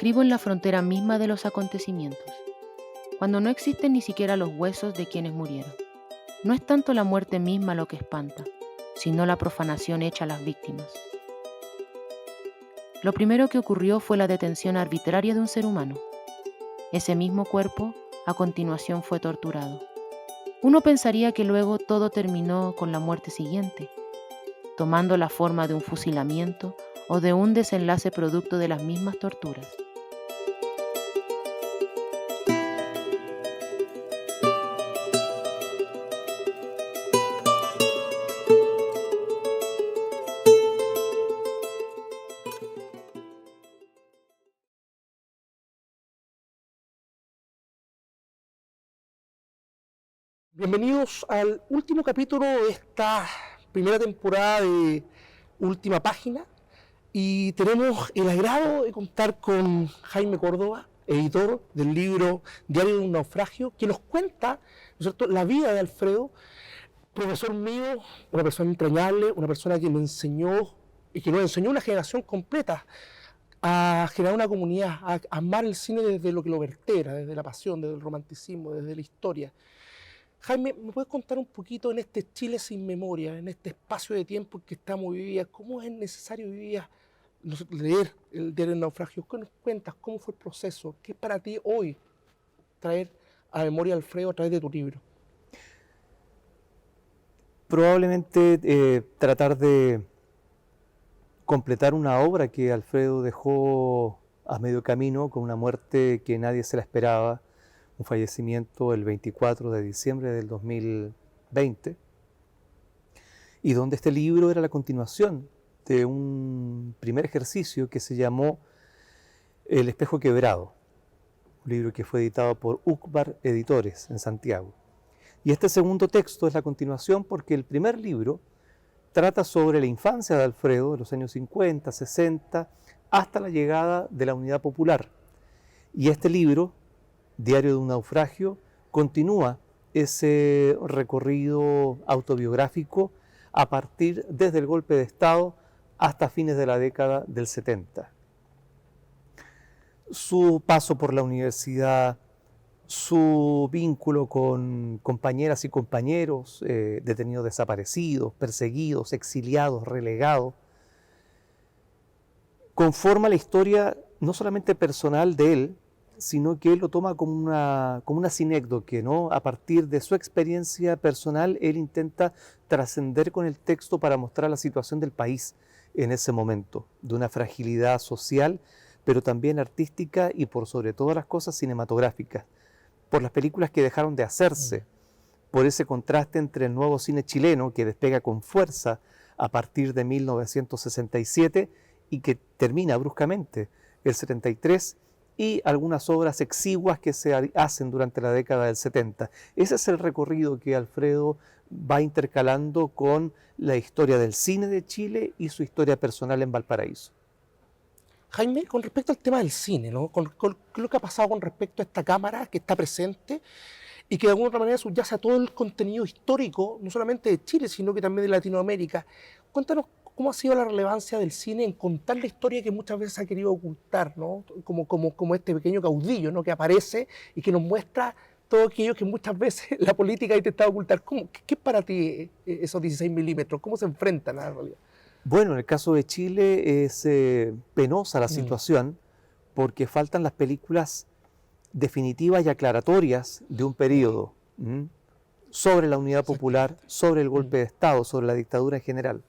escribo en la frontera misma de los acontecimientos, cuando no existen ni siquiera los huesos de quienes murieron. No es tanto la muerte misma lo que espanta, sino la profanación hecha a las víctimas. Lo primero que ocurrió fue la detención arbitraria de un ser humano. Ese mismo cuerpo, a continuación, fue torturado. Uno pensaría que luego todo terminó con la muerte siguiente, tomando la forma de un fusilamiento o de un desenlace producto de las mismas torturas. Bienvenidos al último capítulo de esta primera temporada de Última Página, y tenemos el agrado de contar con Jaime Córdoba, editor del libro Diario de un naufragio, que nos cuenta, ¿no es cierto?, la vida de Alfredo, profesor mío, una persona entrañable, una persona que me enseñó y que nos enseñó una generación completa a generar una comunidad, a amar el cine desde lo que lo vertebra, desde la pasión, desde el romanticismo, desde la historia. Jaime, ¿me puedes contar un poquito en este Chile sin memoria, en este espacio de tiempo en que estamos hoy día, cómo es necesario hoy día leer el Diario del Naufragio? ¿Qué nos cuentas? ¿Cómo fue el proceso? ¿Qué es para ti hoy traer a memoria a Alfredo a través de tu libro? Probablemente tratar de completar una obra que Alfredo dejó a medio camino con una muerte que nadie se la esperaba, un fallecimiento el 24 de diciembre del 2020, y donde este libro era la continuación de un primer ejercicio que se llamó El espejo quebrado, un libro que fue editado por Ucbar Editores en Santiago. Y este segundo texto es la continuación porque el primer libro trata sobre la infancia de Alfredo de los años 50, 60, hasta la llegada de la Unidad Popular. Y este libro, Diario de un naufragio, continúa ese recorrido autobiográfico a partir desde el golpe de Estado hasta fines de la década del 70. Su paso por la universidad, su vínculo con compañeras y compañeros, detenidos desaparecidos, perseguidos, exiliados, relegados, conforma la historia no solamente personal de él, sino que él lo toma como una sinécdoque, ¿no? A partir de su experiencia personal, él intenta trascender con el texto para mostrar la situación del país en ese momento, de una fragilidad social, pero también artística y por sobre todas las cosas cinematográficas, por las películas que dejaron de hacerse, por ese contraste entre el nuevo cine chileno que despega con fuerza a partir de 1967 y que termina bruscamente el 73, y algunas obras exiguas que se hacen durante la década del 70. Ese es el recorrido que Alfredo va intercalando con la historia del cine de Chile y su historia personal en Valparaíso. Jaime, con respecto al tema del cine, ¿no? Con lo que ha pasado con respecto a esta cámara que está presente y que de alguna otra manera subyace a todo el contenido histórico, no solamente de Chile, sino que también de Latinoamérica. Cuéntanos cómo ha sido la relevancia del cine en contar la historia que muchas veces ha querido ocultar, ¿no? Como este pequeño caudillo, ¿no?, que aparece y que nos muestra todo aquello que muchas veces la política ha intentado ocultar. ¿Qué es para ti esos 16 milímetros? ¿Cómo se enfrentan a la realidad? Bueno, en el caso de Chile es penosa la situación porque faltan las películas definitivas y aclaratorias de un periodo sobre la Unidad Popular, sobre el golpe de Estado, sobre la dictadura en general.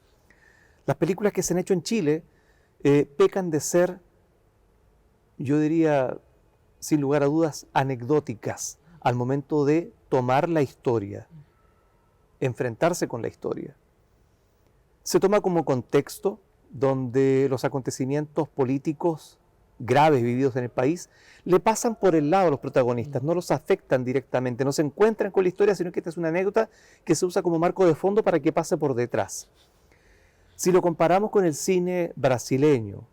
Las películas que se han hecho en Chile pecan de ser, yo diría, sin lugar a dudas, anecdóticas al momento de tomar la historia, enfrentarse con la historia. Se toma como contexto donde los acontecimientos políticos graves vividos en el país le pasan por el lado a los protagonistas, no los afectan directamente, no se encuentran con la historia, sino que esta es una anécdota que se usa como marco de fondo para que pase por detrás. Si lo comparamos con el cine brasileño,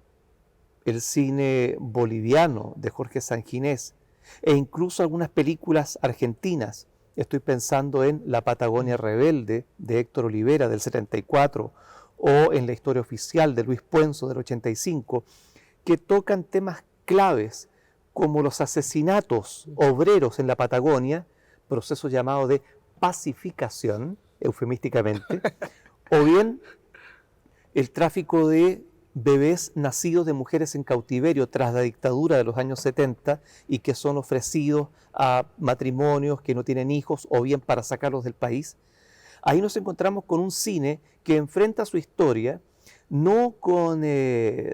el cine boliviano de Jorge Sanginés e incluso algunas películas argentinas, estoy pensando en La Patagonia Rebelde de Héctor Olivera del 74 o en La Historia Oficial de Luis Puenzo del 85, que tocan temas claves como los asesinatos obreros en la Patagonia, proceso llamado de pacificación, eufemísticamente, o bien el tráfico de bebés nacidos de mujeres en cautiverio tras la dictadura de los años 70 y que son ofrecidos a matrimonios que no tienen hijos o bien para sacarlos del país. Ahí nos encontramos con un cine que enfrenta su historia no con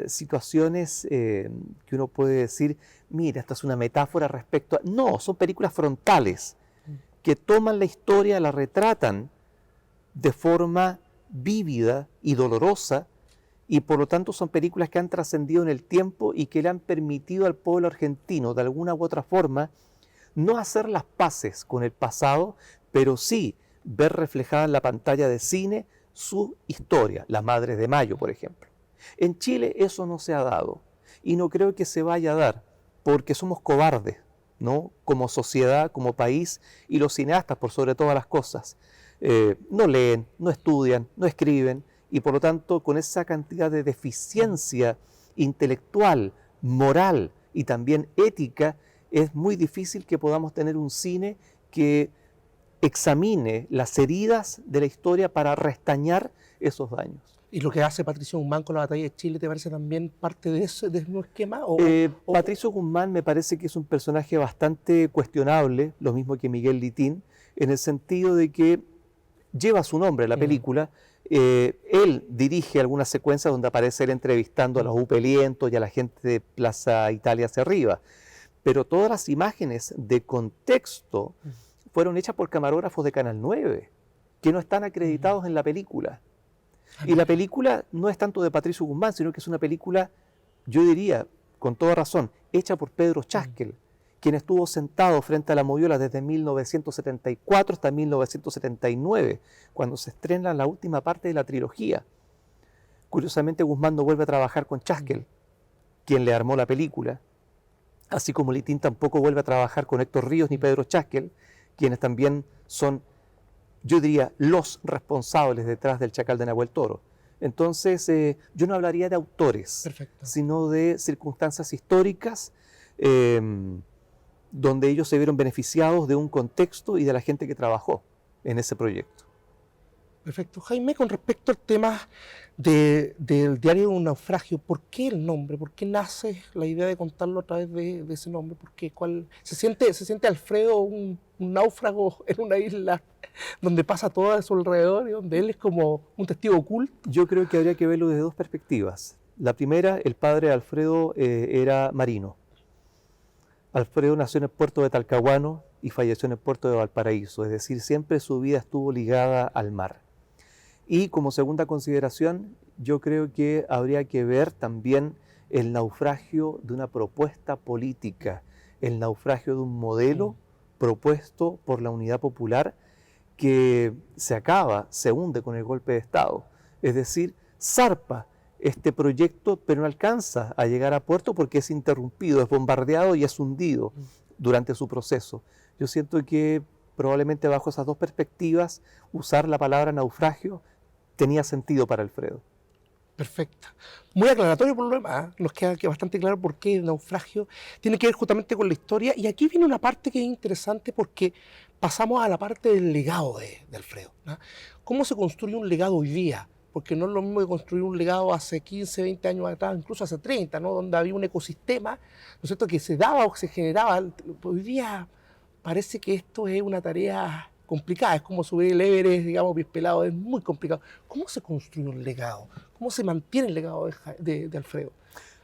situaciones que uno puede decir, mira, esta es una metáfora respecto a... No, son películas frontales que toman la historia, la retratan de forma vívida y dolorosa, y por lo tanto son películas que han trascendido en el tiempo y que le han permitido al pueblo argentino, de alguna u otra forma, no hacer las paces con el pasado, pero sí ver reflejada en la pantalla de cine su historia, Las Madres de Mayo, por ejemplo. En Chile eso no se ha dado, y no creo que se vaya a dar, porque somos cobardes, ¿no? Como sociedad, como país, y los cineastas, por sobre todas las cosas, no leen, no estudian, no escriben, y por lo tanto con esa cantidad de deficiencia intelectual, moral y también ética, es muy difícil que podamos tener un cine que examine las heridas de la historia para restañar esos daños. ¿Y lo que hace Patricio Guzmán con la batalla de Chile te parece también parte de ese mismo esquema? Patricio Guzmán me parece que es un personaje bastante cuestionable, lo mismo que Miguel Litín, en el sentido de que lleva su nombre a la película. Él dirige algunas secuencias donde aparece él entrevistando a los upelientos y a la gente de Plaza Italia hacia arriba. Pero todas las imágenes de contexto fueron hechas por camarógrafos de Canal 9, que no están acreditados en la película. Y la película no es tanto de Patricio Guzmán, sino que es una película, yo diría, con toda razón, hecha por Pedro Chaskel, quien estuvo sentado frente a la moviola desde 1974 hasta 1979, cuando se estrena la última parte de la trilogía. Curiosamente, Guzmán no vuelve a trabajar con Chaskel, quien le armó la película, así como Litín tampoco vuelve a trabajar con Héctor Ríos ni Pedro Chaskel, quienes también son, yo diría, los responsables detrás del Chacal de Nahuel Toro. Entonces, yo no hablaría de autores, Perfecto. sino de circunstancias históricas, donde ellos se vieron beneficiados de un contexto y de la gente que trabajó en ese proyecto. Perfecto. Jaime, con respecto al tema del diario de un naufragio, ¿por qué el nombre? ¿Por qué nace la idea de contarlo a través de ese nombre? ¿Por qué? ¿Se siente Alfredo un náufrago en una isla donde pasa todo a su alrededor y donde él es como un testigo oculto? Yo creo que habría que verlo desde dos perspectivas. La primera, el padre de Alfredo era marino. Alfredo nació en el puerto de Talcahuano y falleció en el puerto de Valparaíso, es decir, siempre su vida estuvo ligada al mar. Y como segunda consideración, yo creo que habría que ver también el naufragio de una propuesta política, el naufragio de un modelo propuesto por la Unidad Popular que se hunde con el golpe de Estado. Es decir, zarpa este proyecto, pero no alcanza a llegar a puerto porque es interrumpido, es bombardeado y es hundido durante su proceso. Yo siento que probablemente bajo esas dos perspectivas, usar la palabra naufragio tenía sentido para Alfredo. Perfecto. Muy aclaratorio por lo demás, nos queda bastante claro por qué el naufragio tiene que ver justamente con la historia, y aquí viene una parte que es interesante porque pasamos a la parte del legado de Alfredo, ¿no? ¿Cómo se construye un legado hoy día? Porque no es lo mismo que construir un legado hace 15, 20 años atrás, incluso hace 30, ¿no? Donde había un ecosistema, ¿no es cierto?, que se daba o se generaba. Hoy día parece que esto es una tarea complicada, es como subir el Everest, digamos, pies pelados, es muy complicado. ¿Cómo se construye un legado? ¿Cómo se mantiene el legado de Alfredo?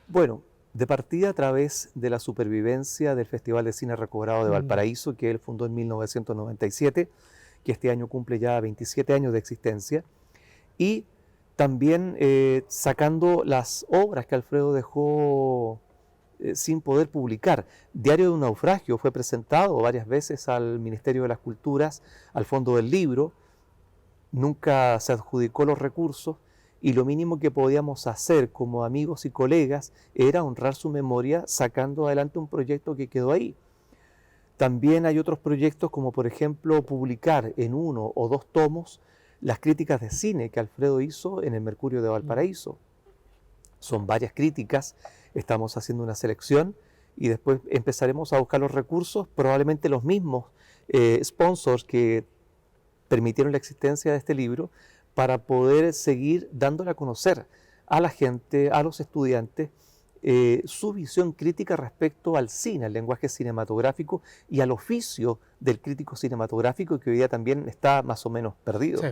Bueno, de partida a través de la supervivencia del Festival de Cine Recobrado de Valparaíso, que él fundó en 1997, que este año cumple ya 27 años de existencia, y también sacando las obras que Alfredo dejó sin poder publicar. Diario de un naufragio fue presentado varias veces al Ministerio de las Culturas, al Fondo del Libro, nunca se adjudicó los recursos, y lo mínimo que podíamos hacer como amigos y colegas era honrar su memoria sacando adelante un proyecto que quedó ahí. También hay otros proyectos como por ejemplo publicar en 1 o 2 tomos las críticas de cine que Alfredo hizo en el Mercurio de Valparaíso. Son varias críticas Estamos haciendo una selección y después empezaremos a buscar los recursos, probablemente los mismos sponsors que permitieron la existencia de este libro, para poder seguir dándole a conocer a la gente, a los estudiantes, su visión crítica respecto al cine, al lenguaje cinematográfico y al oficio del crítico cinematográfico, que hoy día también está más o menos perdido. Sí,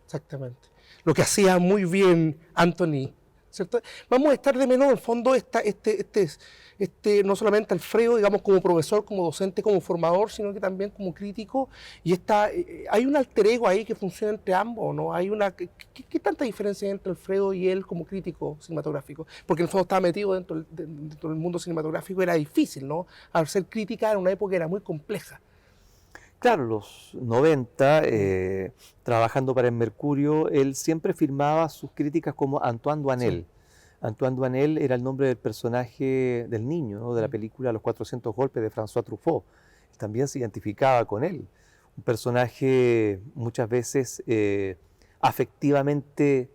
exactamente. Lo que hacía muy bien Anthony, ¿cierto? Vamos a estar de menos, en el fondo, no solamente Alfredo, digamos, como profesor, como docente, como formador, sino que también como crítico. Y hay un alter ego ahí que funciona entre ambos, ¿no? ¿Qué tanta diferencia hay entre Alfredo y él como crítico cinematográfico? Porque en el fondo estaba metido dentro del mundo cinematográfico, era difícil, ¿no? Al ser crítica en una época era muy compleja. Claro, los 90, trabajando para el Mercurio, él siempre firmaba sus críticas como Antoine Doinel. Sí. Antoine Doinel era el nombre del personaje del niño, ¿no?, de la película Los 400 golpes de François Truffaut. Él también se identificaba con él. Un personaje muchas veces afectivamente,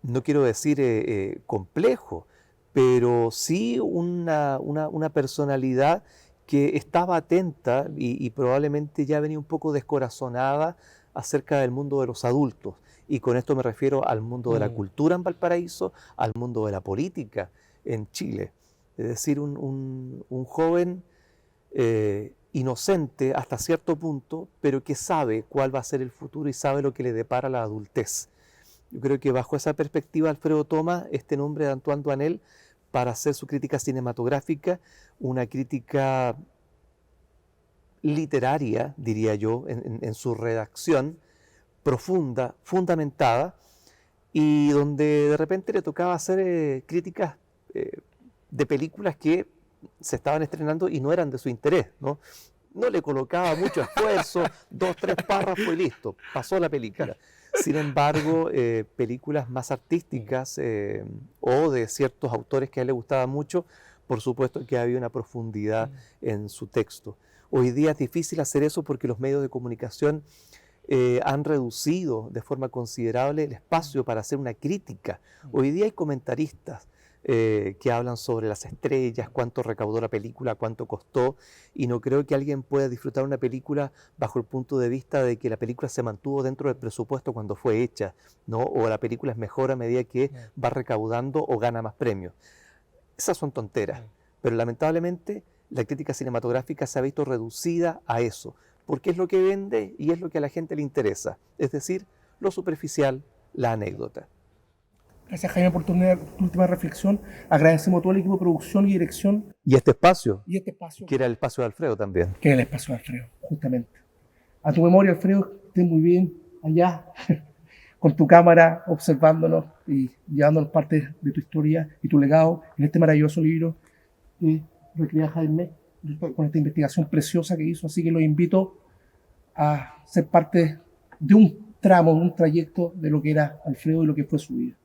no quiero decir complejo, pero sí una personalidad que estaba atenta y probablemente ya venía un poco descorazonada acerca del mundo de los adultos. Y con esto me refiero al mundo de la cultura en Valparaíso, al mundo de la política en Chile. Es decir, un joven inocente hasta cierto punto, pero que sabe cuál va a ser el futuro y sabe lo que le depara la adultez. Yo creo que bajo esa perspectiva Alfredo toma este nombre de Antoine Doinel para hacer su crítica cinematográfica, una crítica literaria, diría yo, en su redacción, profunda, fundamentada, y donde de repente le tocaba hacer críticas de películas que se estaban estrenando y no eran de su interés, ¿no? No le colocaba mucho esfuerzo, 2, 3 párrafos y listo, pasó la película. Sin embargo, películas más artísticas o de ciertos autores que a él le gustaba mucho, por supuesto que había una profundidad en su texto. Hoy día es difícil hacer eso porque los medios de comunicación han reducido de forma considerable el espacio para hacer una crítica. Hoy día hay comentaristas que hablan sobre las estrellas, cuánto recaudó la película, cuánto costó, y no creo que alguien pueda disfrutar una película bajo el punto de vista de que la película se mantuvo dentro del presupuesto cuando fue hecha, ¿no? O la película es mejor a medida que va recaudando o gana más premios. Esas son tonteras, pero lamentablemente la crítica cinematográfica se ha visto reducida a eso, porque es lo que vende y es lo que a la gente le interesa, es decir, lo superficial, la anécdota. Gracias, Jaime, por tu última reflexión. Agradecemos a todo el equipo de producción y dirección. Y este espacio, que era el espacio de Alfredo también. Que era el espacio de Alfredo, justamente. A tu memoria, Alfredo, estés muy bien allá, con tu cámara, observándonos y llevándonos parte de tu historia y tu legado en este maravilloso libro que recrea Jaime, con esta investigación preciosa que hizo. Así que los invito a ser parte de un tramo, de un trayecto de lo que era Alfredo y lo que fue su vida.